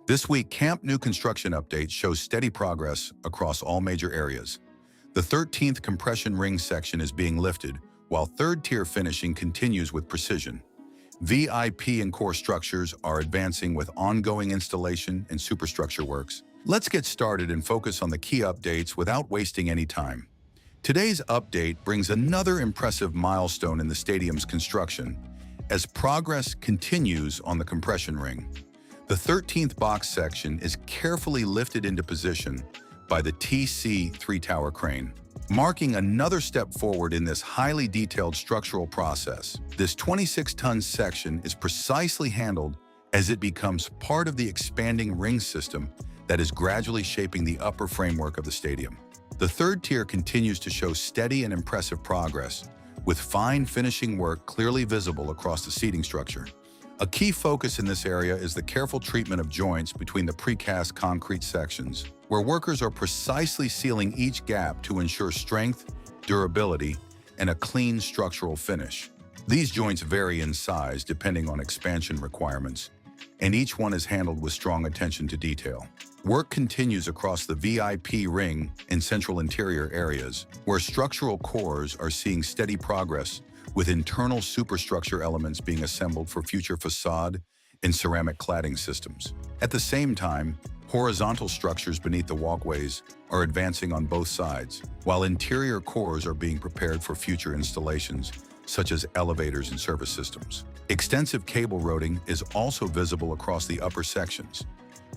This week, Camp Nou construction update shows steady progress across all major areas. The 13th compression ring section is being lifted, while third-tier finishing continues with precision. VIP and core structures are advancing with ongoing installation and superstructure works. Let's get started and focus on the key updates without wasting any time. Today's update brings another impressive milestone in the stadium's construction as progress continues on the compression ring. The 13th box section is carefully lifted into position by the TC3 tower crane, marking another step forward in this highly detailed structural process. This 26-ton section is precisely handled as it becomes part of the expanding ring system that is gradually shaping the upper framework of the stadium. The third tier continues to show steady and impressive progress, with fine finishing work clearly visible across the seating structure. A key focus in this area is the careful treatment of joints between the precast concrete sections, where workers are precisely sealing each gap to ensure strength, durability, and a clean structural finish. These joints vary in size depending on expansion requirements, and each one is handled with strong attention to detail. Work continues across the VIP ring and central interior areas, where structural cores are seeing steady progress, with internal superstructure elements being assembled for future facade and ceramic cladding systems. At the same time, horizontal structures beneath the walkways are advancing on both sides, while interior cores are being prepared for future installations, such as elevators and service systems. Extensive cable roading is also visible across the upper sections.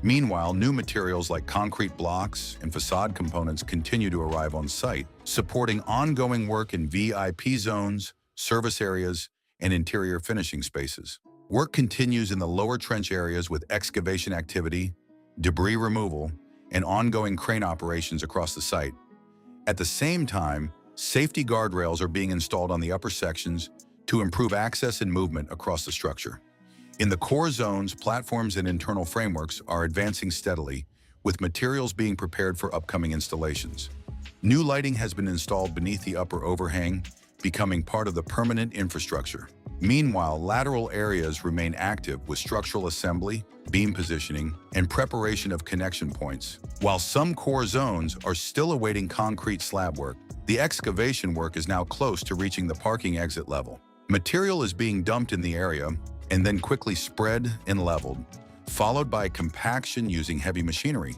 Meanwhile, new materials like concrete blocks and facade components continue to arrive on site, supporting ongoing work in VIP zones, service areas, and interior finishing spaces. Work continues in the lower trench areas with excavation activity, debris removal, and ongoing crane operations across the site. At the same time, safety guardrails are being installed on the upper sections to improve access and movement across the structure. In the core zones, platforms and internal frameworks are advancing steadily, with materials being prepared for upcoming installations. New lighting has been installed beneath the upper overhang, becoming part of the permanent infrastructure. Meanwhile, lateral areas remain active with structural assembly, beam positioning, and preparation of connection points. While some core zones are still awaiting concrete slab work, the excavation work is now close to reaching the parking exit level. Material is being dumped in the area and then quickly spread and leveled, followed by compaction using heavy machinery.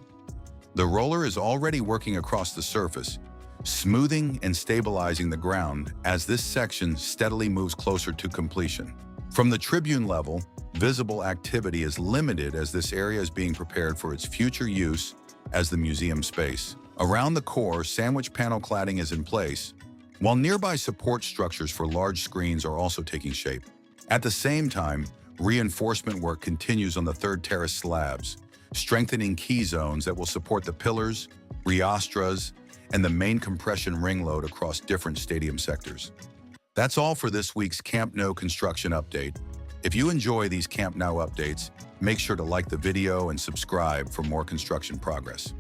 The roller is already working across the surface, smoothing and stabilizing the ground as this section steadily moves closer to completion. From the tribune level, visible activity is limited as this area is being prepared for its future use as the museum space. Around the core, sandwich panel cladding is in place, while nearby support structures for large screens are also taking shape. At the same time, reinforcement work continues on the third terrace slabs, strengthening key zones that will support the pillars, riastras, and the main compression ring load across different stadium sectors. That's all for this week's Camp Nou construction update. If you enjoy these Camp Nou updates, make sure to like the video and subscribe for more construction progress.